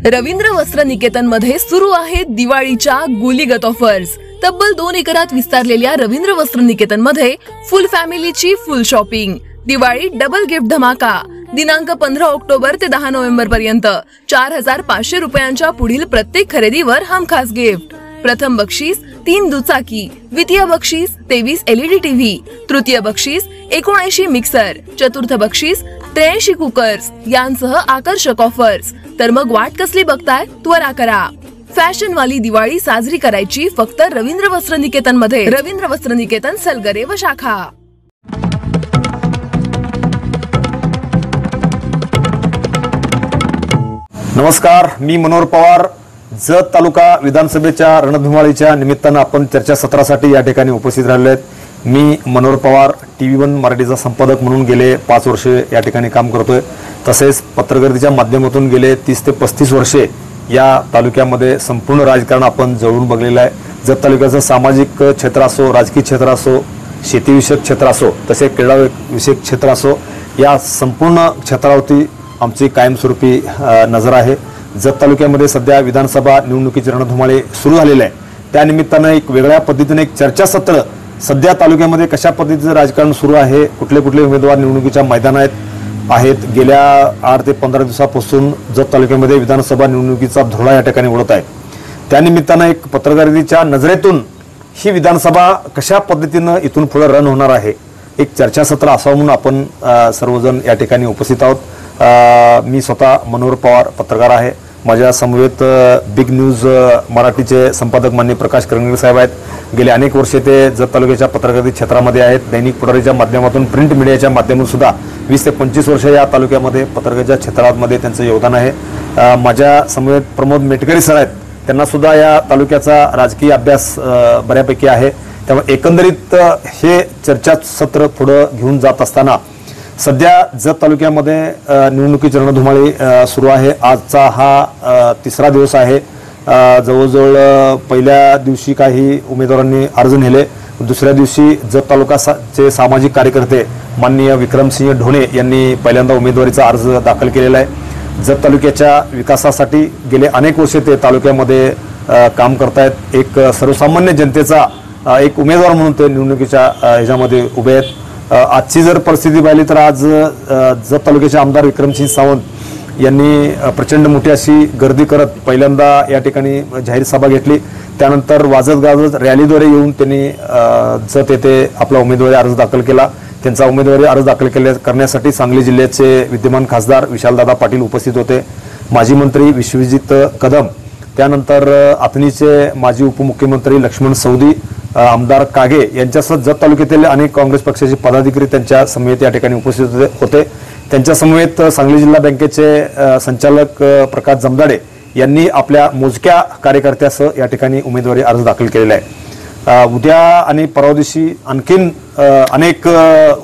रवींद्र वस्त्र निकेतन मध्ये सुरू आहेत दिवाळीच्या गुलीगत ऑफर्स। तब्बल 2 एकरात विस्तारलेल्या रवींद्र वस्त्र निकेतन मध्ये फुल फॅमिलीची full shopping. Diwali double gift धमाका दिनांक 15 ऑक्टोबर ते 10 नोव्हेंबर पर्यंत 4500 रुपयांच्या पुढील प्रत्येक खरेदीवर हमखास गिफ्ट। प्रथम बक्षीस 3 दुचाकी, द्वितीय बक्षीस 23 LED टीव्ही, तृतीय बक्षीस 79 मिक्सर, चतुर्थ बक्षीस 83 कुकर्स यांसह आकर्षक ऑफर्स। तर मग वाट कसली बघताय, त्वरा करा। फॅशन वाली दिवाळी साजरी करायची फक्त रवींद्र वस्त्र निकेतन मध्ये। रवींद्र वस्त्र निकेतन, सलगरे व शाखा। नमस्कार, मी मनोहर पवार। जत तालुका विधानसभेच्या रणधुमाळीच्या निमित्तानं आपण चर्चासत्रासाठी या ठिकाणी उपस्थित राहिलो आहेत। मी मनोहर पवार TV1 मराठीचा संपादक म्हणून गेले 5 वर्षे या ठिकाणी काम करतोय। तसेच पत्रकारितेच्या माध्यमातून गेले 30 ते 35 वर्षे या तालुक्यामध्ये संपूर्ण राजकारण आपण जवळून बघलेलं आहे। जत तालुक्याचं सामाजिक क्षेत्र असो, राजकीय क्षेत्र असो, शेतीविषयक क्षेत्र असो, तसे क्रीडा विषयक क्षेत्र असो, या संपूर्ण क्षेत्रावरती आमची कायमस्वरूपी नजर आहे। जत तालुक्यामध्ये सध्या विधानसभा निवडणुकीची रणधुमाळी सुरू झालेली आहे। त्या निमित्तानं एक वेगळ्या पद्धतीने एक चर्चासत्र सध्या तालुक्यामध्ये कशा पद्धतीचं राजकारण सुरू आहे, कुठले कुठले उमेदवार निवडणुकीच्या मैदानात आहेत, गेल्या 8 ते 15 दिवसापासून जत तालुक्यामध्ये विधानसभा निवडणुकीचा धुळा या ठिकाणी उडत आहे। त्या निमित्तानं एक पत्रकारितेच्या नजरेतून ही विधानसभा कशा पद्धतीनं इथून पुढे रन होणार आहे, एक चर्चासत्र असावं म्हणून आपण सर्वजण या ठिकाणी उपस्थित आहोत। मी स्वतः मनोहर पवार पत्रकार आहे। माझ्या समवेत बिग न्यूज मराठीचे संपादक माननीय प्रकाश करंगेकर साहेब आहेत। गेले अनेक वर्षे ते जत तालुक्याच्या पत्रकारिता क्षेत्रामध्ये आहेत। दैनिक पुढारीच्या माध्यमातून, प्रिंट मीडियाच्या माध्यमातून सुद्धा 20 ते 25 वर्ष या तालुक्यामध्ये पत्रकारितेच्या क्षेत्रामध्ये त्यांचं योगदान आहे। माझ्या समवेत प्रमोद मेटकरी सर आहेत, त्यांना सुद्धा या तालुक्याचा राजकीय अभ्यास बऱ्यापैकी आहे। त्यामुळे एकंदरीत हे चर्चासत्र पुढे घेऊन जात असताना सध्या जत तालुक्यामध्ये निवडणुकीची रणधुमाळी सुरू आहे। आजचा हा 3रा दिवस आहे। जवळजवळ पहिल्या दिवशी काही उमेदवारांनी अर्ज नेले, दुसऱ्या दिवशी जत तालुकाचे सामाजिक कार्यकर्ते माननीय विक्रमसिंह ढोणे यांनी पहिल्यांदा उमेदवारीचा अर्ज दाखल केलेला आहे। जत तालुक्याच्या विकासासाठी गेले अनेक वर्षे ते तालुक्यामध्ये काम करतायत। एक सर्वसामान्य जनतेचा एक उमेदवार म्हणून ते निवडणुकीच्या ह्याच्यामध्ये उभे आहेत। आजची जर परिस्थिती पाहिली तर आज जत तालुक्याचे आमदार विक्रमसिंह सावंत यांनी प्रचंड मोठी अशी गर्दी करत पहिल्यांदा या ठिकाणी जाहीर सभा घेतली। त्यानंतर वाजत गाजत रॅलीद्वारे येऊन त्यांनी जत येथे आपला उमेदवारी अर्ज दाखल केला। त्यांचा उमेदवारी अर्ज दाखल करण्यासाठी सांगली जिल्ह्याचे विद्यमान खासदार विशालदादा पाटील उपस्थित होते, माजी मंत्री विश्वजित कदम, त्यानंतर आथणीचे माजी उपमुख्यमंत्री लक्ष्मण सौदी, आमदार कागे यांच्यासह जत तालुक्यातील अनेक काँग्रेस पक्षाचे पदाधिकारी त्यांच्या समवेत या ठिकाणी उपस्थित होते। त्यांच्या समवेत सांगली जिल्हा बँकेचे संचालक प्रकाश जमदाडे यांनी आपल्या मोजक्या कार्यकर्त्यासह या ठिकाणी उमेदवारी अर्ज दाखल केलेला आहे। उद्या आणि परवा दिवशी आणखीन अनेक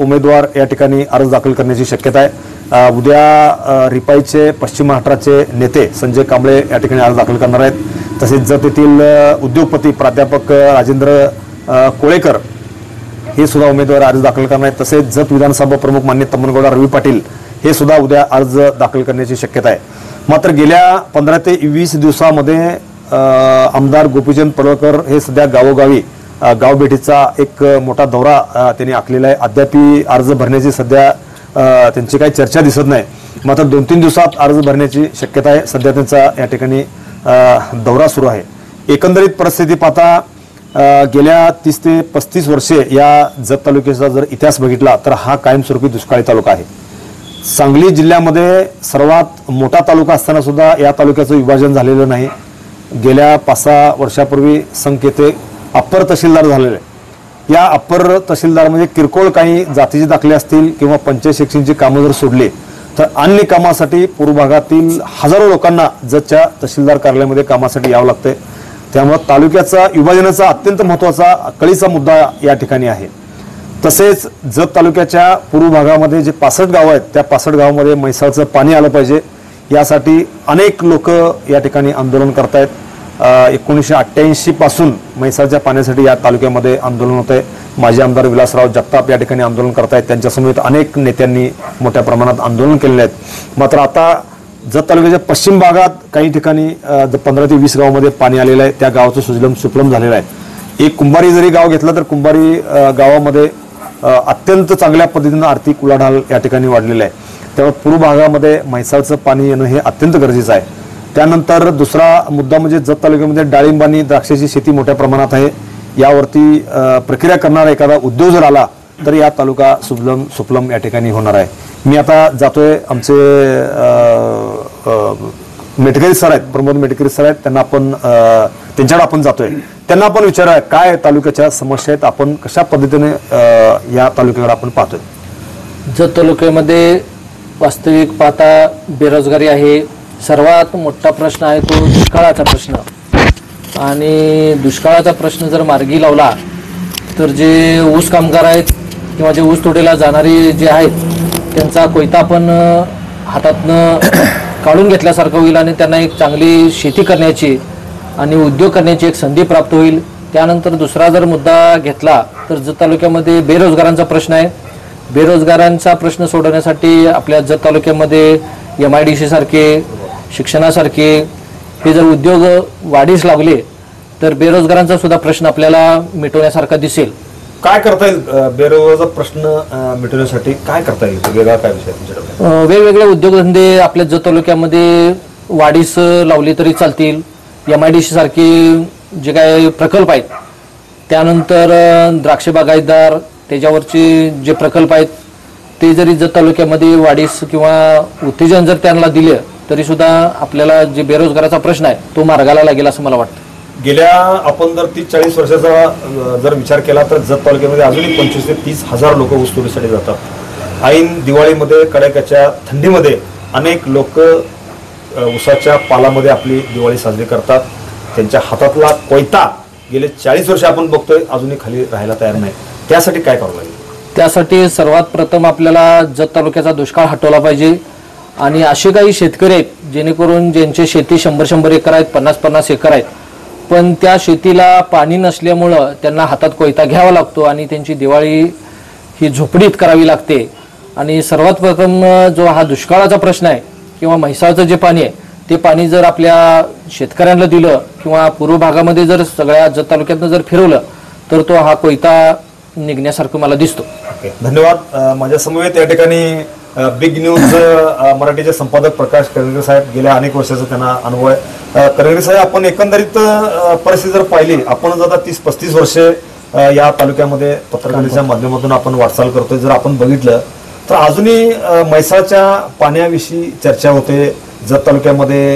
उमेदवार या ठिकाणी अर्ज दाखल करण्याची शक्यता आहे। उद्या रिपाईचे पश्चिम महाराष्ट्राचे नेते संजय कांबळे या ठिकाणी अर्ज दाखल करणार आहेत। तसेच जत येथील उद्योगपती प्राध्यापक राजेंद्र कोळेकर हे सुद्धा उमेदवार अर्ज दाखल करणार आहेत। तसेच जत विधानसभा प्रमुख माननीय तम्मनगौडा रवी पाटील हे सुद्धा उद्या अर्ज दाखल करण्याची शक्यता आहे। मात्र गेल्या 15 ते 20 दिवसामध्ये आमदार गोपीचंद पडळकर हे सध्या गावोगावी गावभेटीचा एक मोठा दौरा त्यांनी आखलेला आहे। अद्यापही अर्ज भरण्याची सध्या त्यांची काही चर्चा दिसत नाही। मात्र 2-3 दिवसात अर्ज भरण्याची शक्यता आहे। सध्या त्यांचा या ठिकाणी दौरा सुरू आहे। एकंदरीत परिस्थिती पाहता गेल्या 30 ते 35 वर्षे या जत तालुक्याचा जर इतिहास बघितला तर हा कायमस्वरूपी दुष्काळी तालुका आहे। सांगली जिल्ह्यामध्ये सर्वात मोठा तालुका असताना सुद्धा या तालुक्याचं विभाजन झालेलं नाही। गेल्या 5-6 वर्षापूर्वी संकेते अप्पर तहसीलदार झालेले, या अप्पर तहसीलदारमध्ये किरकोळ काही जातीचे दाखले असतील किंवा पंचायत शिक्षणची कामं जर सोडली तर अन्य कामासाठी पूर्व भागातील हजारो लोकांना जतच्या तहसीलदार कार्यालयामध्ये कामासाठी यावं लागतंय। त्यामुळे तालुक्याचा विभाजनाचा अत्यंत महत्त्वाचा कळीचा मुद्दा या ठिकाणी आहे। तसेच जत तालुक्याच्या पूर्व भागामध्ये जे 65 गावं आहेत त्या 65 गावामध्ये म्हैसाळचं पाणी आलं पाहिजे, यासाठी अनेक लोक या ठिकाणी आंदोलन करतायत। 1988 पासून म्हैसाळच्या पाण्यासाठी या तालुक्यामध्ये आंदोलन होत आहे। माजी आमदार विलासराव जगताप या ठिकाणी आंदोलन करतायत, त्यांच्यासमवेत अनेक नेत्यांनी मोठ्या प्रमाणात आंदोलन केलेले आहेत। मात्र आता जत तालुक्याच्या पश्चिम भागात काही ठिकाणी 15 ते 20 गावामध्ये पाणी आलेलं आहे. त्या गावाचं सुजलम सुफलम झालेलं आहे. एक कुंभारी जरी गाव घेतलं तर कुंभारी गावामध्ये अत्यंत चांगल्या पद्धतीनं आर्थिक उलाढाल या ठिकाणी वाढलेलं आहे. त्यामुळे पूर्व भागामध्ये म्हैसाळचं पाणी येणं हे अत्यंत गरजेचं आहे. त्यानंतर दुसरा मुद्दा म्हणजे जत तालुक्यामध्ये डाळिंब आणि द्राक्षाची शेती मोठ्या प्रमाणात आहे. यावरती प्रक्रिया करणारा एखादा उद्योग जर आला तर या तालुका सुजलम सुफलम या ठिकाणी होणार आहे. मी आता जातोय, आमचे मेटकरी सर आहेत, प्रमोद मेटकरी सर आहेत, त्यांच्याकडे आपण जातोय. त्यांना आपण विचारूया काय तालुक्याच्या समस्या आहेत, आपण कशा पद्धतीने या तालुक्याकडे आपण पाहतोय. जत तालुक्यामध्ये वास्तविक पाहता बेरोजगारी आहे. सर्वात मोठा प्रश्न आहे तो दुष्काळाचा प्रश्न. आणि दुष्काळाचा प्रश्न जर मार्गी लावला तर जे ऊस कामगार आहेत किंवा जे ऊस तोडीला जाणारे जे आहेत त्यांचा कोयता पण हातातनं काढून घेतल्यासारखं होईल आणि त्यांना एक चांगली शेती करण्याची आणि उद्योग करण्याची एक संधी प्राप्त होईल. त्यानंतर दुसरा जर मुद्दा घेतला तर जत तालुक्यामध्ये बेरोजगारांचा प्रश्न आहे. बेरोजगारांचा प्रश्न सोडवण्यासाठी आपल्या जत तालुक्यामध्ये MIDC सारखे शिक्षणासारखे हे जर उद्योग वाढीस लागले तर बेरोजगारांचा सुद्धा प्रश्न आपल्याला मिटवण्यासारखा दिसेल. काय करता येईल बेरोजगाराचा प्रश्न मिटवण्यासाठी? काय करता येईल? वेगळा काय विषय तुमच्याकडे? वेगवेगळे उद्योगधंदे आपल्या जत तालुक्यामध्ये वाढीस लावले तरी चालतील. MIDC सारखे जे काय प्रकल्प आहेत, त्यानंतर द्राक्ष बागायतदार त्याच्यावरचे जे प्रकल्प आहेत ते जरी जत तालुक्यामध्ये वाढीस किंवा उत्तेजन जर त्यांना दिले तरी सुद्धा आपल्याला जे बेरोजगाराचा प्रश्न आहे तो मार्गाला लागेल असं मला वाटतं. गेल्या आपण जर 30-40 वर्षाचा जर विचार केला तर जत तालुक्यामध्ये अजूनही 25,000 ते 30,000 लोक ऊस तोडीसाठी जातात. ऐन दिवाळीमध्ये कडाक्याच्या थंडीमध्ये अनेक लोक ऊसाच्या पालामध्ये आपली दिवाळी साजरी करतात. त्यांच्या हातातला कोयता गेले 40 वर्ष आपण बघतोय अजूनही खाली राहायला तयार नाही. त्यासाठी काय करावं लागेल? त्यासाठी सर्वात प्रथम आपल्याला जत तालुक्याचा दुष्काळ हटवला पाहिजे. आणि असे काही शेतकरी आहेत जेणेकरून ज्यांची शेती 100-100 एकर आहेत, 50-50 एकर आहेत, पण त्या शेतीला पाणी नसल्यामुळं त्यांना हातात कोयता घ्यावा लागतो आणि त्यांची दिवाळी ही झोपडीत करावी लागते. आणि सर्वात प्रथम जो हा दुष्काळाचा प्रश्न आहे किंवा म्हैसाळचं जे पाणी आहे ते पाणी जर आपल्या शेतकऱ्यांना दिलं किंवा पूर्व भागामध्ये जर सगळ्या जत तालुक्यातनं जर फिरवलं तर तो हा कोयता निघण्यासारखं मला दिसतो. धन्यवाद. माझ्या समवेत या ठिकाणी बिग न्यूज मराठीचे संपादक प्रकाश करंगरे साहेब, गेल्या अनेक वर्षाचा त्यांना अनुभव आहे. करंगरे साहेब, आपण एकंदरीत परिस्थिती जर पाहिली, आपण आता 30-35 वर्षे या तालुक्यामध्ये पत्रकारितेच्या माध्यमातून आपण वाटचाल करतोय. जर आपण बघितलं तर अजूनही म्हैसाळच्या पाण्याविषयी चर्चा होते. जत तालुक्यामध्ये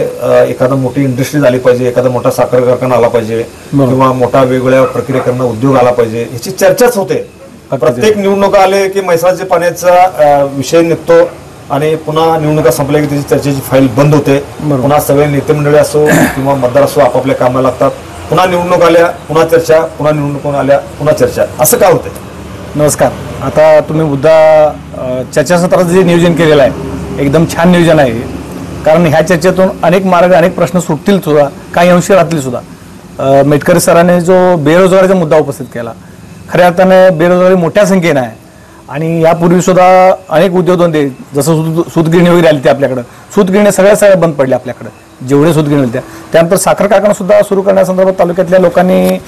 एखादा मोठी इंडस्ट्री झाली पाहिजे, एखादा मोठा साखर कारखाना आला पाहिजे किंवा मोठा वेगवेगळ्या प्रक्रिया करणं उद्योग आला पाहिजे, याची चर्चाच होते. प्रत्येक निवडणुका आले की म्हैसाळच्या पाण्याचा विषय निघतो आणि पुन्हा निवडणुका संपल्या की त्याची चर्चेची फाईल बंद होते. पुन्हा सगळे नेते मंडळी असो किंवा मतदार असो आपापल्या कामाला लागतात. पुन्हा निवडणूक आल्या पुन्हा चर्चा, पुन्हा निवडणूक आल्या पुन्हा चर्चा, असं काय होतंय? नमस्कार. आता तुम्ही मुद्दा चर्चासत्राचं जे नियोजन केलेलं आहे एकदम छान नियोजन आहे. कारण ह्या चर्चेतून अनेक मार्ग अनेक प्रश्न सुटतील सुद्धा, काही अंशी राहतील सुद्धा. मेटकरी सरांनी जो बेरोजगारीचा मुद्दा उपस्थित केला, खऱ्या अर्थाने बेरोजगारी मोठ्या संख्येने आहे. आणि यापूर्वी सुद्धा अनेक उद्योगधंदे जसं सूतगिरणी वगैरे आली ते आपल्याकडं, सूतगिरण्या सगळ्या बंद पडल्या आपल्याकडे, जेवढे सूतगिरणी होत्या. त्यानंतर साखर कारखाना सुद्धा सुरू करण्यासंदर्भात तालुक्यातल्या लोकांनी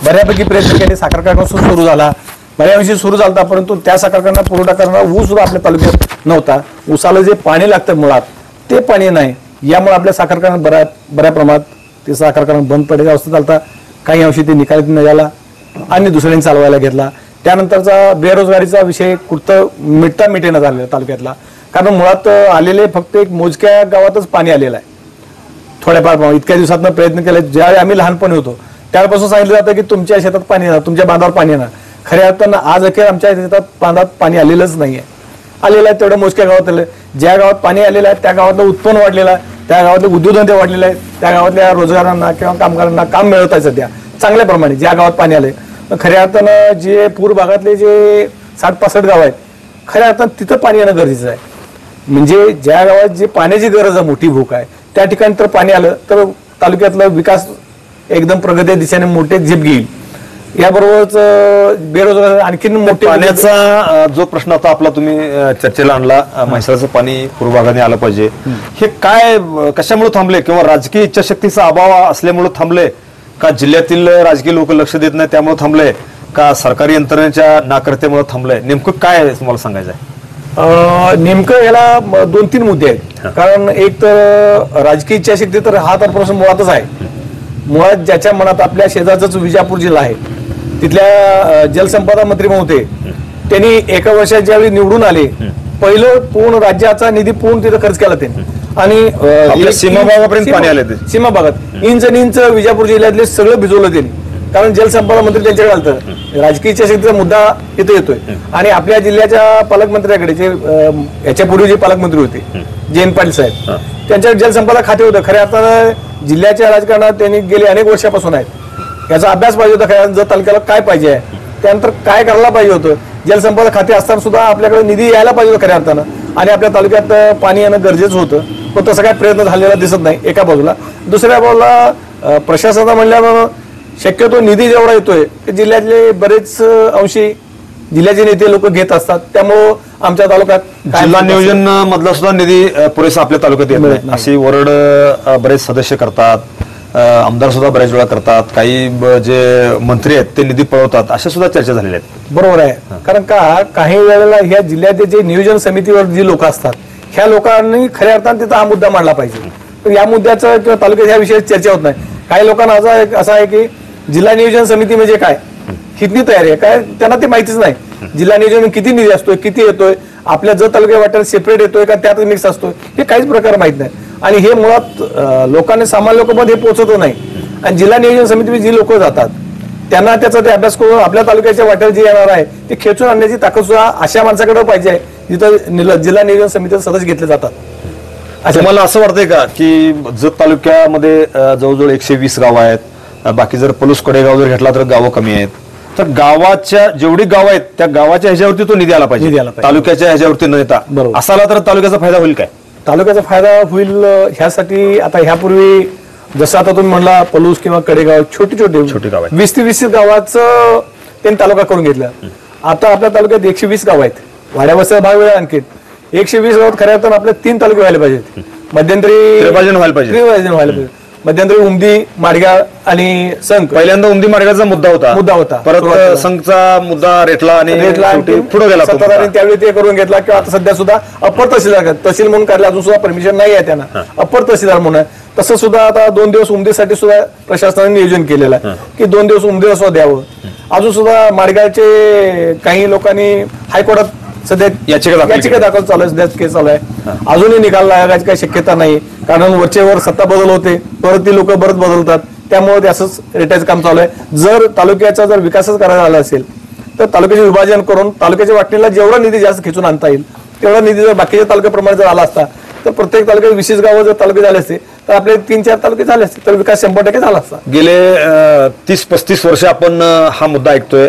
बऱ्यापैकी प्रयत्न केले. साखर कारखाना सुद्धा सुरू झाला, बऱ्यापैकी सुरू झाला, परंतु त्या साखर कारखाना पुरवठा करणारा ऊस सुद्धा आपल्या तालुक्यात नव्हता. ऊसाला जे पाणी लागतं मुळात ते पाणी नाही, यामुळे आपल्या साखर कारखाना बऱ्या प्रमाणात ते साखर कारखाना बंद पडलेला अवस्थेत चालता. काही अंशी ते निकालीत निघाला आणि दुसऱ्यांनी चालवायला घेतला. त्यानंतरचा बेरोजगारीचा विषय कुठं मिटेना झालेला तालुक्यातला. कारण मुळात आलेले फक्त एक मोजक्या गावातच पाणी आलेलं आहे. थोड्याफार इतक्या दिवसातनं प्रयत्न केले. ज्यावेळी आम्ही लहानपणी होतो त्यापासून सांगितलं जातं की तुमच्या शेतात पाणी येणार, तुमच्या बांधावर पाणी येणार. खऱ्या अर्थानं आज अखेर आमच्या शेतात बांधात पाणी आलेलंच नाहीये. आलेलं आहे तेवढ्या मोजक्या गावातलं. ज्या गावात पाणी आलेलं आहे त्या गावातलं उत्पन्न वाढलेलं आहे, त्या गावातले उद्योगधंदे वाढलेले आहेत, त्या गावातल्या रोजगारांना किंवा कामगारांना काम मिळत आहे सध्या चांगल्या प्रमाणे ज्या गावात पाणी आलंय. खऱ्या अर्थानं जे पूर्व भागातले जे 60-65 गाव आहेत, खऱ्या अर्थानं तिथं पाणी येणं गरजेचं आहे. म्हणजे ज्या गावात जे पाण्याची गरज आहे, मोठी भूक आहे, त्या ठिकाणी तर पाणी आलं तर तालुक्यातला विकास एकदम प्रगती दिशेने मोठे झेप घेईल. याबरोबरच बेरोजगार आणखीन मोठे पाण्याचा जो प्रश्न आता आपला तुम्ही चर्चेला आणला, म्हैसाळचं पाणी पूर्व भागाने आलं पाहिजे, हे काय कशामुळे थांबले? किंवा राजकीय इच्छाशक्तीचा अभाव असल्यामुळे थांबले का? जिल्ह्यातील राजकीय लोक लक्ष देत नाही त्यामुळे थांबले का? सरकारी यंत्रणेच्या नाकर्त्यामुळे थांबलंय? नेमकं काय आहे तुम्हाला सांगायचं आहे? नेमकं याला 2-3 मुद्दे आहेत. कारण एक तर राजकीय इच्छाशक्ती, तर हा तर प्रश्न मुळातच आहे. मुळात ज्याच्या मनात, आपल्या शेजारचाच विजापूर जिल्हा आहे, तिथल्या जलसंपदा मंत्री होते, त्यांनी एका वर्षात ज्यावेळी निवडून आले, पहिलं पूर्ण राज्याचा निधी पूर्ण तिथे खर्च केला त्यांनी. आणि सीमा भागापर्यंत पाणी आले, सीमा भागात इंच विजापूर जिल्ह्यातले सगळं भिजवलं त्यांनी. कारण जलसंपदा मंत्री त्यांच्याकडे आलतं. राजकीय इच्छाशक्तीचा मुद्दा इथे येतोय. आणि आपल्या जिल्ह्याच्या पालकमंत्र्याकडे, जे याच्यापूर्वी जे पालकमंत्री होते जयंत पाटील साहेब, त्यांच्याकडे जलसंपदा खाते होतं. खऱ्या अर्थानं जिल्ह्याच्या राजकारणात त्यांनी गेले अनेक वर्षापासून आहेत. याचा अभ्यास पाहिजे होता. खऱ्या जर तालुक्याला काय पाहिजे आहे, त्यानंतर काय करायला पाहिजे होतं. जलसंपदा खाते असताना सुद्धा आपल्याकडे निधी यायला पाहिजे होता खऱ्या अर्थानं. आणि आपल्या तालुक्यात पाणी येणं गरजेचं होतं, पण तसं काय प्रयत्न झालेला दिसत नाही एका बाजूला. दुसऱ्या बाजूला प्रशासनाला म्हणल्यानं शक्यतो निधी जेवढा येतोय ते जिल्ह्यातले बरेच अंशी जिल्ह्याचे नेते लोक घेत असतात. त्यामुळं आमच्या तालुक्यात जिल्हा नियोजन मधला सुद्धा निधी पुरेसा आपल्या तालुक्यात येत नाही अशी वरड बरेच सदस्य करतात, आमदार सुद्धा बऱ्याच वेळा करतात, काही जे मंत्री आहेत ते निधी पळवतात, अशा सुद्धा चर्चा झालेल्या आहेत. बरोबर आहे. कारण काही वेळेला ह्या जिल्ह्याचे जे नियोजन समितीवर जी लोक असतात, ह्या लोकांनी खऱ्या अर्थाने तिथं हा मुद्दा मांडला पाहिजे. तर या मुद्द्याचं किंवा तालुक्यात ह्या विषयाची चर्चा होत नाही. काही लोकांना असं आहे की जिल्हा नियोजन समिती म्हणजे काय, किती तयारी आहे काय, त्यांना ते माहितीच नाही. जिल्हा नियोजन किती निधी असतोय, किती येतोय, आपल्या जर तालुक्या वाट्याला सेपरेट येतोय का त्यात मिक्स असतोय, हे काहीच प्रकार माहित नाही. आणि हे मुळात लोकांनी, सामान्य लोकांमध्ये हे पोहोचत नाही. आणि जिल्हा नियोजन समितीमध्ये जी लोक जातात त्यांना त्याचा ते अभ्यास करून आपल्या तालुक्याच्या वाट्याला जे येणार आहे ते खेचून आणण्याची ताकद सुद्धा अशा माणसाकडे पाहिजे आहे, जिथं जिल्हा नियोजन समितीचे सदस्य घेतले जातात. तुम्हाला असं वाटतंय का की जत तालुक्यामध्ये जवळजवळ 120 गावं आहेत, बाकी जर पलूस कडेगाव जर घेतला तर गावं कमी आहेत, तर गावाच्या जेवढी गावं आहेत त्या गावाच्या ह्याच्यावरती तो निधी आला पाहिजे, तालुक्याच्या ह्याच्यावरती न येता. असा आला तर तालुक्याचा फायदा होईल काय? तालुक्याचा फायदा होईल ह्यासाठी आता ह्यापूर्वी जसं आता तुम्ही म्हणला पलूस किंवा कडेगाव छोटी गाव आहेत, 20 ते 20 गावाचं त्यांनी तालुका करून घेतला. आता आपल्या तालुक्यात 120 गाव आहेत. वाड्यावरचा भाग वेळ आणखी 120 गावात खऱ्या अर्थानं आपल्या 3 तालुके व्हायला पाहिजेत. मध्यंतरी त्रिभाजन व्हायला पाहिजे. मध्यंतरी उमदी, माडगाव आणि संघ. पहिल्यांदा उमदी माडगावचा मुद्दा होता, परत संघचा मुद्दा रेटला आणि पुढे गेला. त्यावेळी ते करून घेतला. किंवा आता सध्या सुद्धा अप्पर तहसील म्हणून काढला, अजून सुद्धा परमिशन नाही आहे त्यांना, अप्पर तहसीलदार म्हणून. तसं सुद्धा आता 2 दिवस उमदीसाठी सुद्धा प्रशासनाने नियोजन केलेलं आहे की 2 दिवस उमदीला सुद्धा द्यावं. अजून सुद्धा माडगावचे काही लोकांनी हायकोर्टात सध्या याचिका दाखल चालू आहे, सध्या केस चालू आहे. अजूनही निकाल लागायची काही शक्यता नाही. कारण वरचेवर सत्ता बदल होते, परत ती लोक परत बदलतात, त्यामुळे ते असंच रेटायचं काम चालू आहे. जर तालुक्याचा जर विकासच करायला आला असेल तर तालुक्याचे विभाजन करून तालुक्याच्या वाटणीला जेवढा निधी जास्त खेचून आणता येईल तेवढा निधी जर बाकीच्या तालुक्याप्रमाणे जर आला असता तर प्रत्येक तालुक्यात 20 गावं जर तालुके झाले असते तर आपले 3-4 तालुके झाले असते, तर विकास 100% झाला असता. गेले 30-35 वर्ष आपण हा मुद्दा ऐकतोय.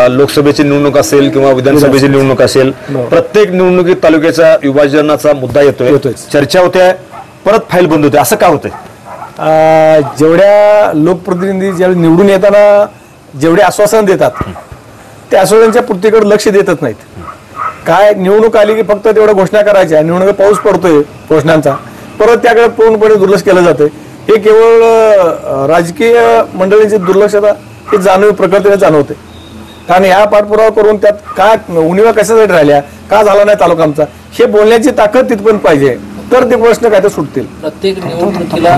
लोकसभेची निवडणूक असेल किंवा विधानसभेची निवडणूक असेल, प्रत्येक निवडणुकीत तालुक्याच्या विभाजनाचा मुद्दा येतोय, चर्चा होते, परत फाईल बंद होते. असं का होतंय? जेवढ्या लोकप्रतिनिधी ज्यावेळी निवडून येताना जेवढे आश्वासन देतात त्या आश्वासनांच्या पूर्तीकडे लक्ष देतच नाहीत. काय निवडणूक आली की फक्त तेवढ्या घोषणा करायच्या, निवडणूक पाऊस पडतोय घोषणांचा, परत त्याकडे पूर्णपणे दुर्लक्ष केलं जातं. हे केवळ राजकीय मंडळींची दुर्लक्षता हे प्रकृतीने जाणवते. कारण या पाठपुरावा करून त्यात का उणिवा कशासाठी राहिल्या, का झाला नाही तालुका आमचा, हे बोलण्याची ताकद तिथपर्यंत पाहिजे, तर ते प्रश्न काय तर सुटतील. प्रत्येक निवडणुकीला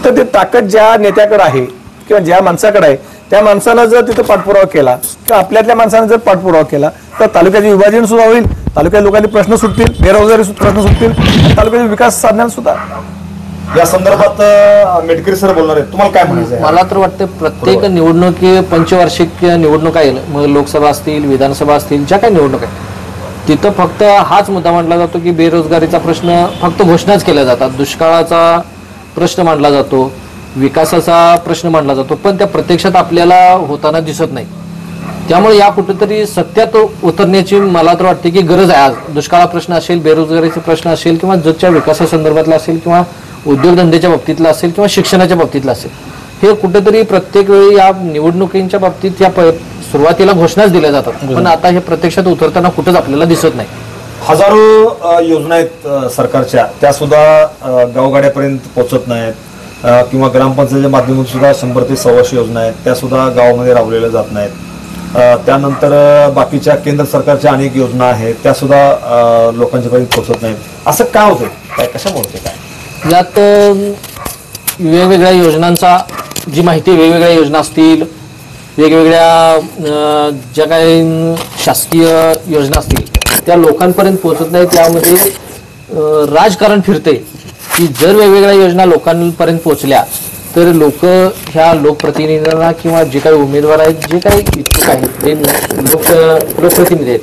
तर ते ताकद ज्या नेत्याकडे आहे किंवा ज्या माणसाकडे आहे त्या माणसानं जर तिथं पाठपुरावा केला किंवा आपल्यातल्या माणसानं जर पाठपुरावा केला तर तालुक्याचे विभाजन सुद्धा होईल, तालुक्यात लोकांचे प्रश्न सुटतील, बेरोजगारी प्रश्न सुटतील, तालुक्याचे विकास साधण्यास सुद्धा. या संदर्भात मेटकरी सर बोलणार आहेत, तुम्हाला काय म्हणायचं? मला तर वाटतं प्रत्येक निवडणुकी पंचवार्षिक निवडणुका येईल, मग लोकसभा असतील, विधानसभा असतील, ज्या काही निवडणूक आहेत तिथं फक्त हाच मुद्दा मांडला जातो की बेरोजगारीचा प्रश्न फक्त घोषणाच केल्या जातात, दुष्काळाचा प्रश्न मांडला जातो, विकासाचा प्रश्न मांडला जातो, पण त्या प्रत्यक्षात आपल्याला होताना दिसत नाही. त्यामुळे या कुठेतरी सत्यात उतरण्याची मला तर वाटते की गरज आहे. आज दुष्काळा प्रश्न असेल, बेरोजगारीचा प्रश्न असेल, किंवा जगच्या विकासासंदर्भातला असेल, किंवा उद्योगधंद्याच्या बाबतीतला असेल, किंवा शिक्षणाच्या बाबतीतला असेल, हे कुठेतरी प्रत्येक वेळी या निवडणुकींच्या बाबतीत या सुरुवातीला घोषणाच दिल्या जातात, पण आता हे प्रत्यक्षात उतरताना कुठंच आपल्याला दिसत नाही. हजारो योजना आहेत सरकारच्या, त्या सुद्धा गावगाड्यापर्यंत पोहोचत नाहीत, किंवा ग्रामपंचायतीच्या माध्यमातून सुद्धा 100 ते 125 योजना आहेत, त्या सुद्धा गावामध्ये राबवलेल्या जात नाहीत. त्यानंतर बाकीच्या केंद्र सरकारच्या अनेक योजना आहेत, त्या सुद्धा लोकांच्यापर्यंत पोहोचत नाहीत. असं का होतं, काय कशामुळे होते, काय यात वेगवेगळ्या योजनांचा जी माहिती वेगवेगळ्या योजना असतील, वेगवेगळ्या ज्या काही शासकीय योजना असतील त्या लोकांपर्यंत पोहोचत नाही. त्यामध्ये राजकारण फिरते की जर वेगवेगळ्या योजना लोकांपर्यंत पोहोचल्या तर लोक ह्या लोकप्रतिनिधींना किंवा जे काही उमेदवार आहेत, जे काही इच्छुक आहेत, जे लोकप्रतिनिधी आहेत,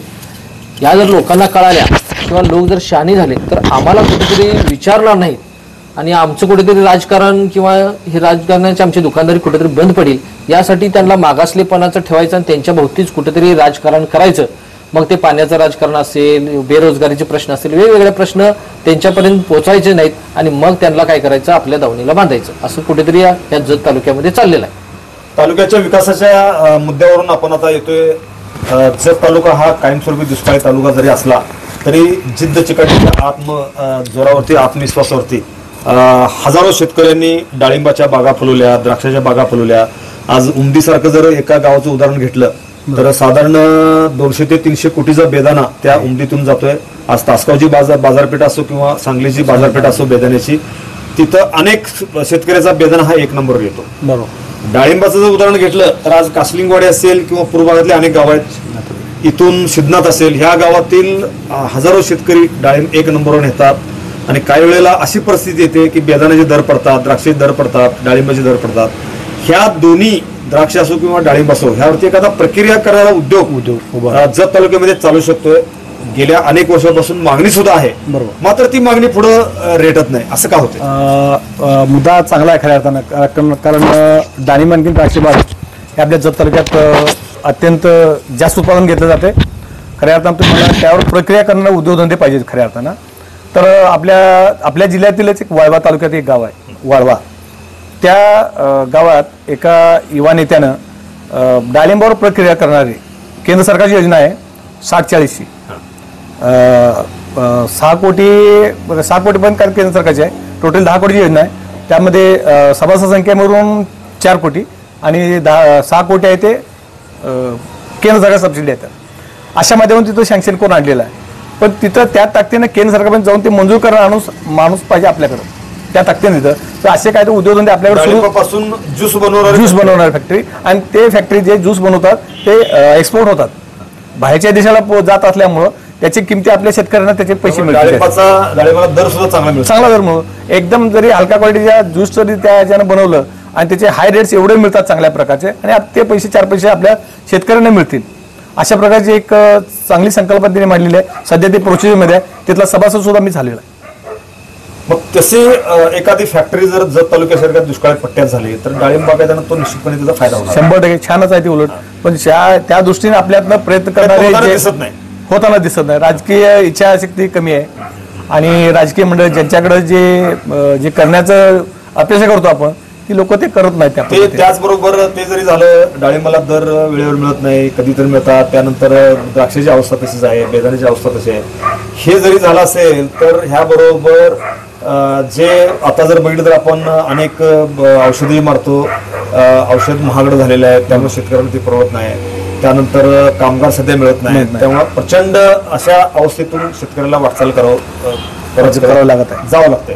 ह्या जर लोकांना कळाल्या किंवा लोक जर शहाणे झाले तर आम्हाला कुठेतरी विचारणार नाहीत आणि आमचं कुठेतरी राजकारण किंवा हे राजकारणाची आमची दुकानदारी कुठेतरी बंद पडेल, यासाठी त्यांना मागासलेपणाचं ठेवायचं आणि त्यांच्या भोवतीच कुठेतरी राजकारण करायचं. मग ते पाण्याचं राजकारण असेल, बेरोजगारीचे प्रश्न असेल, वेगवेगळे प्रश्न त्यांच्यापर्यंत पोहोचायचे नाहीत आणि मग त्यांना काय करायचं, आपल्या दावणीला बांधायचं. असं कुठेतरी या जत तालुक्यामध्ये चाललेलं आहे. तालुक्याच्या विकासाच्या मुद्द्यावरून आपण आता येतोय. जत तालुका हा कायमस्वरूपी दुष्काळी तालुका जरी असला तरी जिद्द चिकाटीच्या जोरावरती, आत्मविश्वासावरती हजारो शेतकऱ्यांनी डाळिंबाच्या बागा फुलवल्या, द्राक्षाच्या बागा फुलवल्या. आज उमदीसारखं जर एका गावाचं उदाहरण घेतलं तर साधारण 200 ते 300 कोटीचा बेदाना त्या उमदीतून जातोय. आज तासगावची बाजारपेठ असो किंवा सांगलीची बाजारपेठ असो बेदाण्याची, तिथं अनेक शेतकऱ्याचा बेदाना हा 1 नंबरवर येतो. बरोबर. डाळिंबाचं जर उदाहरण घेतलं तर आज कासलिंगवाडी असेल किंवा पूर्व भागातले अनेक गाव आहेत, इथून सिद्धनाथ असेल, ह्या गावातील हजारो शेतकरी डाळिंब 1 नंबरवर नेतात. आणि काही वेळेला अशी परिस्थिती येते की बेदाण्याचे दर पडतात, द्राक्षाचे दर पडतात, डाळिंबाचे दर पडतात. ह्या दोन्ही द्राक्ष असो किंवा डाळिंब असो, ह्यावरती एखादा प्रक्रिया करणारा उद्योग जत तालुक्यामध्ये चालू शकतोय. गेल्या अनेक वर्षापासून मागणी सुद्धा आहे, बरोबर, मात्र ती मागणी पुढे रेटत नाही. असं का होतं? मुद्दा चांगला आहे खऱ्या अर्थानं, कारण डाळिंब आणखी द्राक्ष बाग हे आपल्या जत तालुक्यात अत्यंत जास्त उत्पादन घेतलं जाते. खऱ्या अर्थानं तुम्हाला त्यावर प्रक्रिया करणारे उद्योगधंदे पाहिजेत खऱ्या अर्थानं. तर आपल्या जिल्ह्यातीलच एक वाळवा तालुक्यात एक गाव आहे वाळवा, त्या गावात एका युवा नेत्यानं डाळिंबावर प्रक्रिया करणारी केंद्र सरकारची योजना आहे 60-40ची, 6 कोटीपर्यंत केंद्र सरकारची आहे. टोटल 10 कोटीची योजना आहे. त्यामध्ये सभासद संख्या मिळून 4 कोटी आणि 6 कोटी आहे ते केंद्र सरकार सबसिडी आहे. अशा माध्यमातून तिथं सँक्शन करून आणलेलं आहे. पण तिथं त्या ताकदीनं केंद्र सरकारपर्यंत जाऊन ते मंजूर करणारा माणूस पाहिजे आपल्याकडं, त्या ताकदीनं तिथं. तर असे काय तर उद्योगधंदे आपल्याकडे पासून ज्यूस बनवणार फॅक्टरी, आणि ते फॅक्टरी जे ज्यूस बनवतात ते एक्सपोर्ट होतात बाहेरच्या देशाला जात असल्यामुळं त्याची किमती आपल्या शेतकऱ्यांना त्याचे पैसे मिळतात. डाळिंबाला दर सुद्धा चांगला दर मिळतो. एकदम जरी हलका क्वालिटीच्या ज्यूस जरी त्या ह्याच्यानं बनवलं आणि त्याचे हाय रेट्स एवढे मिळतात चांगल्या प्रकारचे, आणि ते पैसे 4 पैसे आपल्या शेतकऱ्यांना मिळतील. अशा प्रकारची एक चांगली संकल्पना त्यांनी मांडलेली आहे. सध्या ते प्रोसिजरमध्ये आहे. तिथला सभासद सुद्धा मी झालेला आहे. मग तशी एखादी फॅक्टरी जर जत तालुक्यासारख्या दुष्काळी पट्ट्यात झाली तर डाळिंब बागायतना तो निश्चितपणे त्याचा फायदा होणार. 100% छानच आहे ते उलट. पण त्या दृष्टीने आपल्यातनं प्रयत्न करणारे दिसत नाही, होताना दिसत नाही. राजकीय इच्छाशक्ती कमी आहे आणि राजकीय मंडळ ज्यांच्याकडे जे करण्याचं अपेक्षा करतो आपण, ती लोक ते करत नाहीत. त्याचबरोबर ते जरी झालं, डाळिंबाला दर वेळेवर मिळत नाही, कधीतरी मिळतात. त्यानंतर द्राक्षाची अवस्था तशीच आहे, बेदाण्याची अवस्था तशी आहे. हे जरी झालं असेल तर ह्याबरोबर जे आता जर बघितलं तर आपण अनेक औषधही मारतो, औषध महागडं झालेलं आहे, त्यामुळे शेतकऱ्यांना ते परवडत नाही. त्यानंतर कामगार सध्या मिळत नाही, त्यामुळे प्रचंड अशा अवस्थेतून शेतकऱ्याला वाटचाल करावं लागत आहे, जावं लागतंय.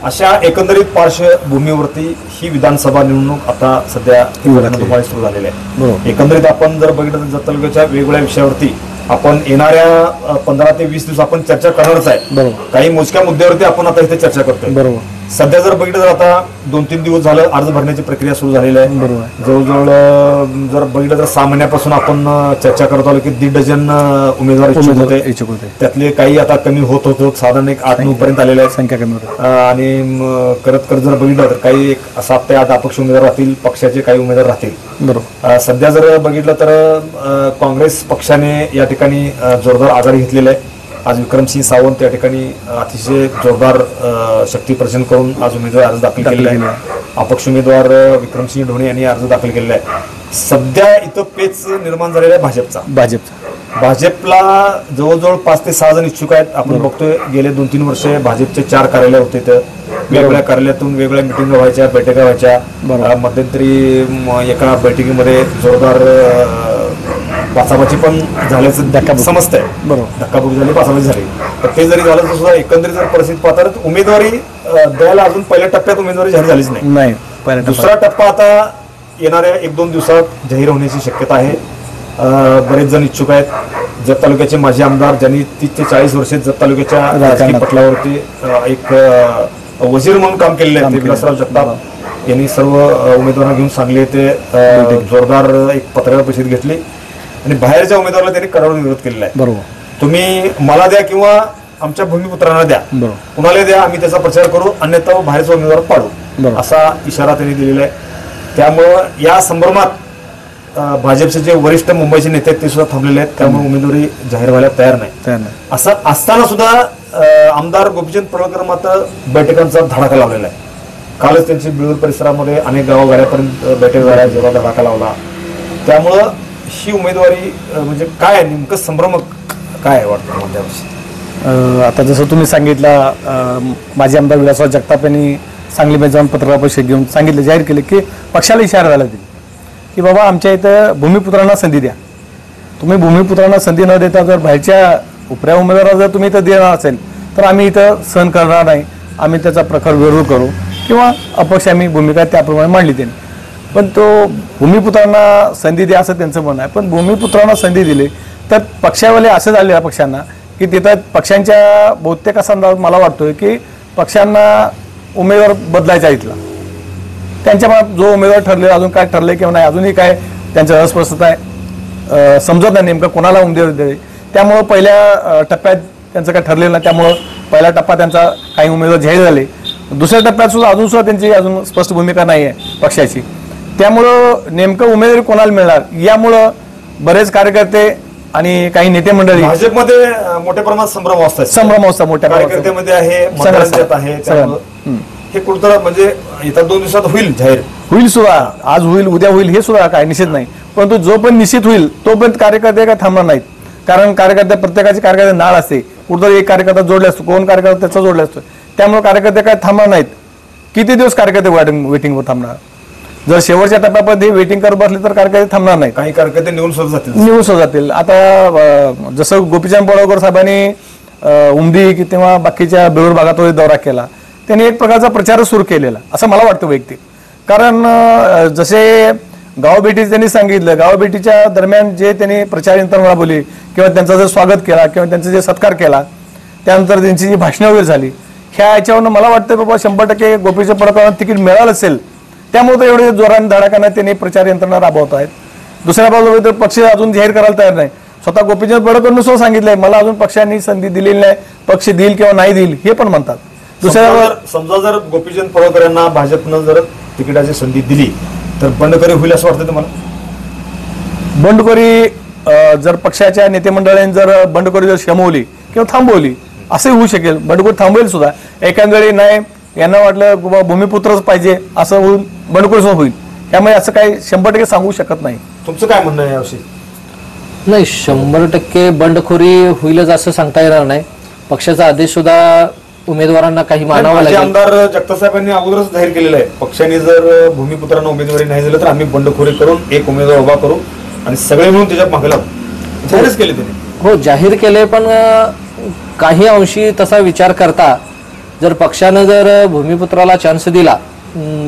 अशा एकंदरीत पार्श्वभूमीवरती ही विधानसभा निवडणूक आता सध्या सुरू झालेली आहे. एकंदरीत आपण जर बघितलं तर जत तालुक्याच्या वेगवेगळ्या विषयावरती आपण येणाऱ्या 15 ते 20 दिवस आपण चर्चा करणारच आहे. काही मोजक्या मुद्द्यावरती आपण आता इथे चर्चा करतोय. बरोबर. सध्या जर बघितलं तर आता 2-3 दिवस झालं अर्ज भरण्याची प्रक्रिया सुरू झालेली आहे. बरोबर. जवळजवळ जर बघितलं तर 6 महिन्यापासून आपण चर्चा करत आलो की 1.5 डझन उमेदवार इच्छुक होते. त्यातले काही आता कमी होत साधारण 8-9 पर्यंत आलेले आहेत संख्या कमी होते. आणि करत जर बघितलं तर काही 7 ते 8 अपक्ष उमेदवार राहतील, पक्षाचे काही उमेदवार राहतील. बरोबर. सध्या जर बघितलं तर काँग्रेस पक्षाने या ठिकाणी जोरदार आघाडी घेतलेली आहे. आज विक्रमसिंह सावंत या ठिकाणी अतिशय जोरदार शक्ती प्रदर्शन करून आज उमेदवारी अर्ज दाखल केलेला आहे. अपक्ष उमेदवार विक्रमसिंह ढोणे यांनी अर्ज दाखल केलेला आहे. सध्या इथं पेच निर्माण झालेला आहे भाजपला जवळजवळ 5 ते 6 जण इच्छुक आहेत. आपण बघतोय गेले 2-3 वर्ष भाजपचे 4 कार्यालय होते. तर वेगवेगळ्या कार्यालयातून वेगवेगळ्या मिटिंग व्हायच्या, बैठका व्हायच्या. मध्यंतरी एका बैठकीमध्ये जोरदार पाचापाची पण झाल्याचं समजतंय. धक्काबुक्की झाली, पाचापाची झाली. तर ते जरी झालं तर सुद्धा एकंदरीत जर परिस्थिती पाहता तर उमेदवारी द्यायला अजून पहिल्या टप्प्यात उमेदवारी जाहीर झालीच नाही. दुसरा टप्पा आता येणाऱ्या 1-2 दिवसात जाहीर होण्याची शक्यता आहे. बरेच जण इच्छुक आहेत. जत तालुक्याचे माजी आमदार ज्यांनी 30 ते 40 वर्षे जत तालुक्याच्या राजकीय पटलावरती एक वजीर म्हणून काम केलेले आहे, विलासराव जगताप यांनी सर्व उमेदवारांना घेऊन सांगली येथे जोरदार एक पत्रकार परिषद घेतली आणि बाहेरच्या उमेदवाराला त्यांनी कडाडून विरोध केलेला आहे. बरोबर, तुम्ही मला द्या किंवा आमच्या भूमिपुत्रांना द्या, कुणाला द्या, आम्ही त्याचा प्रचार करू, अन्यथा बाहेरचा उमेदवार पाडू, असा इशारा त्यांनी दिलेला आहे. त्यामुळं या संभ्रमात भाजपचे जे वरिष्ठ मुंबईचे नेते आहेत ते सुद्धा थांबलेले आहेत. त्यामुळे उमेदवारी जाहीर व्हायला तयार नाही. असं असताना सुद्धा आमदार गोपीचंद पडळकर मात्र बैठकांचा धडाका लावलेला आहे. कालच त्यांची बिळूर परिसरामध्ये अनेक गावागाड्यापर्यंत बैठक झाल्या, जेव्हा धडाका लावला. त्यामुळं ही उमेदवारी म्हणजे काय नेमकं संभ्रम काय वाटतं त्याविषयी? आता जसं तुम्ही सांगितलं, माजी आमदार विलासराव जगताप यांनी सांगलीमध्ये जाऊन पत्रकार परिषद घेऊन सांगितलं, जाहीर केलं की पक्षाला इशारा झाला दिली की बाबा आमच्या इथं भूमिपुत्रांना संधी द्या. तुम्ही भूमिपुत्रांना संधी न देता जर बाहेरच्या उपऱ्या उमेदवाराला जर तुम्ही इथं देणार असेल तर आम्ही इथं सहन करणार नाही, आम्ही त्याचा प्रखर विरोध करू किंवा अपक्ष आम्ही भूमिका त्याप्रमाणे मांडली त्यांनी. पण तो भूमिपुत्रांना संधी द्या असं त्यांचं म्हणणं आहे. पण भूमिपुत्रांना संधी दिली तर पक्षावाले असं झाले या पक्षांना की तिथं पक्षांच्या बहुतेक असा अंदाज मला वाटतोय की पक्षांना उमेदवार बदलायचा इथला. त्यांच्या मनात जो उमेदवार ठरले, अजून काय ठरले किंवा नाही अजूनही काय त्यांचं अस्पष्टता आहे, समजत नाही नेमकं कोणाला उमेदवार द्यावे. त्यामुळं पहिल्या टप्प्यात त्यांचं काय ठरलेलं नाही. त्यामुळं पहिला टप्पा त्यांचा काही उमेदवार जाहीर झाले. दुसऱ्या टप्प्यात सुद्धा अजून सुद्धा त्यांची अजून स्पष्ट भूमिका नाही आहे पक्षाची. त्यामुळं नेमकं उमेदवारी कोणाला मिळणार यामुळं बरेच कार्यकर्ते आणि काही नेते मंडळी भाजपमध्ये मोठ्या प्रमाणात संभ्रमावस्था मोठ्या कार्यकर्त्यामध्ये आहे, मतदारांच्यात आहे. हे कुठं म्हणजे येत्या 2 दिवसात होईल सुद्धा, आज होईल, उद्या होईल, हे सुद्धा काय निश्चित नाही. परंतु जो पण निश्चित होईल तोपर्यंत कार्यकर्ते काय थांबणार नाहीत. कारण प्रत्येकाची कार्यकर्ते नाळ असते. कुठं एक कार्यकर्ता जोडला असतो, कोण कार्यकर्ता त्याचा जोडला असतो. त्यामुळे कार्यकर्ते काय थांबणार नाहीत. किती दिवस कार्यकर्ते वेटिंगवर थांबणार? जर शेवटच्या टप्प्यामध्ये वेटिंग करत बसले तर कार्यकर्ते थांबणार नाही. काही कार्यकर्ते निघून सुद्धा जातील. आता जसं गोपीचंद पडळकर साहेबांनी उमदी किंवा बाकीच्या बेळूर भागात दौरा केला, त्यांनी एक प्रकारचा प्रचार सुरू केलेला असं मला वाटतं वैयक्तिक. कारण जसे गावभेटी त्यांनी सांगितलं, गावभेटीच्या दरम्यान जे त्यांनी प्रचार यंत्रणा बोलली किंवा त्यांचं जर स्वागत केला किंवा त्यांचा जे सत्कार केला, त्यानंतर त्यांची जी भाषणं वगैरे झाली, ह्या याच्यावरून मला वाटतं बाबा 100% गोपीचंद पडळकरांना तिकीट मिळालं असेल. त्यामुळे एवढे जोराने धडाक्याने त्यांनी प्रचार यंत्रणा राबवत आहेत. दुसऱ्या बाजूला तर पक्ष अजून जाहीर करायला तयार नाही. स्वतः गोपीचंद पडळकरांनी सुद्धा सांगितलंय मला अजून पक्षांनी संधी दिलेली नाही, पक्ष देईल किंवा नाही देईल हे पण म्हणतात. समजा जर गोपीचंद पडळकर यांना भाजपनं जर तिकिटाची संधी दिली तर बंडखोरी होईल असं वाटतं तुम्हाला? बंडखोरी जर पक्षाच्या नेते मंडळांनी जर बंडखोरी जर शमवली किंवा थांबवली असंही होऊ शकेल. बंडखोरी थांबवेल सुद्धा. एखाद्यावेळी नाही यांना वाटलं बाबा भूमिपुत्रच पाहिजे असं होईल, बंडखोरी सुद्धा होईल. त्यामुळे असं काही 100% सांगू शकत नाही. तुमचं काय म्हणणं आहे याविषयी? नाही, 100% बंडखोरी होईलच असं सांगता येणार नाही. पक्षाचा आदेश सुद्धा उमेदवारांना काही मानावा लागेल. आमदार जगताप साहेबांनी अगोदरच जाहीर केलेलं आहे, पक्षाने जर भूमिपुत्रांना उमेदवारी नाही दिलं तर आम्ही बंडखोरी करून एक उमेदवार उभा करू आणि सगळे मिळून त्याच्यात मागे लागू. जाहीरच केले त्यांनी. हो, जाहीर केले. पण काही अंशी तसा विचार करता जर पक्षानं जर भूमिपुत्राला चान्स दिला,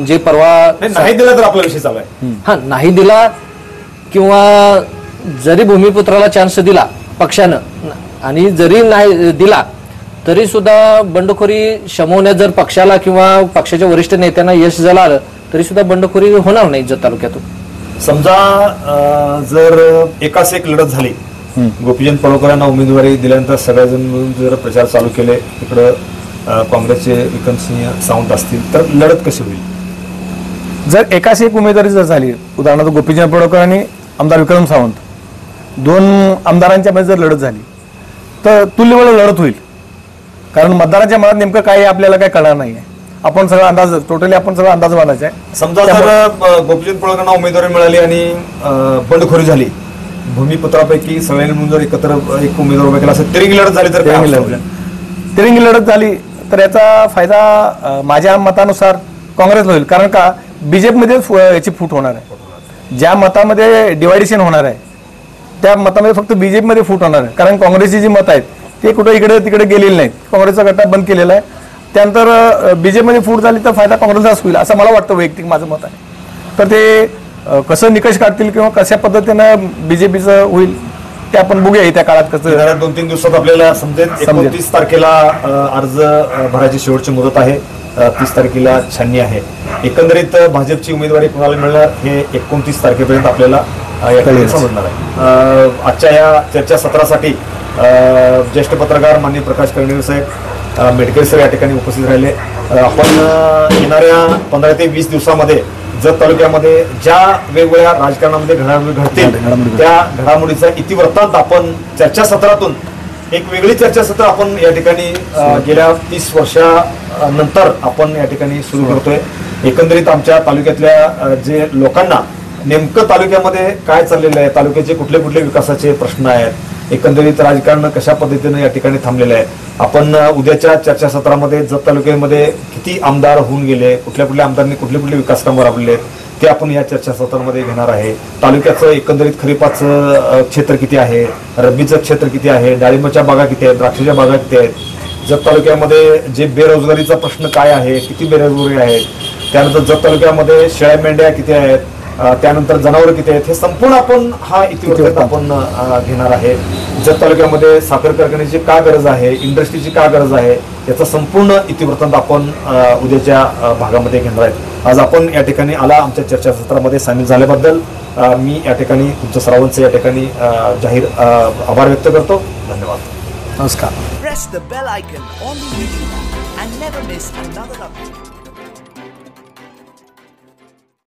जे परवा नाही दिला तर आपला विषय चालू आहे. हा, नाही दिला किंवा जरी भूमिपुत्राला चान्स दिला पक्षानं आणि जरी नाही दिला तरी सुद्धा बंडखोरी शमवण्यात जर पक्षाला किंवा पक्षाच्या वरिष्ठ नेत्यांना यश झालं तरी सुद्धा बंडखोरी होणार नाही जत तालुक्यातून. समजा जर एकाच एक लढत झाली, गोपीचंद पडळकर यांना उमेदवारी दिल्यानंतर सगळेजण मिळून जर प्रचार चालू केले, इकडं काँग्रेसचे विक्रमसिंह सावंत असतील तर लढत कशी होईल? जर एकाच एक उमेदवारी जर झाली, उदाहरणार्थ गोपीचंद पडळकर आणि आमदार विक्रम सावंत, 2 आमदारांच्या मध्ये जर लढत झाली तर तुल्यबळ लढत होईल. कारण मतदारांच्या मनात नेमकं काय आपल्याला काय कळणार नाही आहे. आपण सगळा अंदाज टोटली आपण सगळा अंदाज बांधायचा आहे. समजा जर गोपीचंद पडळकरांना उमेदवारी मिळाली आणि बंडखोरी झाली, भूमिपुत्रापैकी सगळ्यांनी मिळून जर एकत्र एक उमेदवार उभा केला असं तिरंगी लढत झाली तर काय होईल? तिरंगी लढत झाली तर याचा फायदा माझ्या मतानुसार काँग्रेसला होईल. कारण का बीजेपीमध्ये याची फूट होणार आहे. ज्या मतामध्ये डिवायडेशन होणार आहे त्या मतामध्ये फक्त बीजेपीमध्ये फूट होणार आहे. कारण काँग्रेसची जी मत आहेत ते कुठं इकडे तिकडे गेलेली नाहीत. काँग्रेसचा गटा बंद केलेला आहे. त्यानंतर बीजेपीमध्ये फूट झाली तर फायदा काँग्रेसलाच होईल असं मला वाटतं, वैयक्तिक माझं मत आहे. तर ते कसं निकष काढतील किंवा कशा पद्धतीनं बीजेपीचं होईल ते आपण बघूया येत्या काळात कसं. येणाऱ्या 2-3 दिवसात आपल्याला समजेल. 29 तारखेला अर्ज भरायची शेवटची मुदत आहे. 30 तारखेला छाननी आहे. एकंदरीत भाजपची उमेदवारी कोणाला मिळणार हे 29 तारखेपर्यंत आपल्याला या ठिकाणी समजणार आहे. आजच्या या चर्चासत्रासाठी ज्येष्ठ पत्रकार माननीय प्रकाश कर्णिक साहेब, मेडकेल सर या ठिकाणी उपस्थित राहिले. आपण येणाऱ्या 15 ते 20 दिवसामध्ये जत तालुक्यामध्ये ज्या वेगवेगळ्या राजकारणामध्ये घडामोडी घडतील त्या घडामोडीचा इतिवृत्तांत आपण चर्चासत्रातून एक वेगळी चर्चासत्र आपण या ठिकाणी गेल्या 30 वर्षानंतर आपण या ठिकाणी सुरू करतोय. एकंदरीत आमच्या तालुक्यातल्या जे लोकांना नेमकं तालुक्यामध्ये काय चाललेलं आहे, तालुक्याचे कुठले कुठले विकासाचे प्रश्न आहेत, एकंदरीत राजकारण कशा पद्धतीनं या ठिकाणी थांबलेलं आहे. आपण उद्याच्या चर्चासत्रामध्ये जत तालुक्यामध्ये किती आमदार होऊन गेले, कुठल्या कुठल्या आमदारांनी कुठले कुठले विकास कामं राबवले ते आपण या चर्चासत्रामध्ये घेणार आहे. तालुक्याचं एकंदरीत खरीपाचं क्षेत्र किती आहे, रब्बीचं क्षेत्र किती आहे, डाळिंबाच्या बागा किती आहेत, द्राक्षाच्या बागा किती आहेत, जत तालुक्यामध्ये जे बेरोजगारीचा प्रश्न काय आहे, किती बेरोजगारी आहेत, त्यानंतर जत तालुक्यामध्ये शेळ्या मेंढ्या किती आहेत, त्यानंतर जनावरं किती आहेत, हे संपूर्ण आपण हा इतिवृत्तांत आपण घेणार आहे. जत तालुक्यामध्ये साखर कारखान्याची का गरज आहे, इंडस्ट्रीची का गरज आहे, याचा संपूर्ण इतिवृत्तांत आपण उद्याच्या भागामध्ये घेणार आहेत. आज आपण या ठिकाणी आला आमच्या चर्चासत्रामध्ये सामील झाल्याबद्दल मी या ठिकाणी तुमचं सर्वांचं या ठिकाणी जाहीर आभार व्यक्त करतो. धन्यवाद. नमस्कार. Press the bell icon on the YouTube and never miss another update.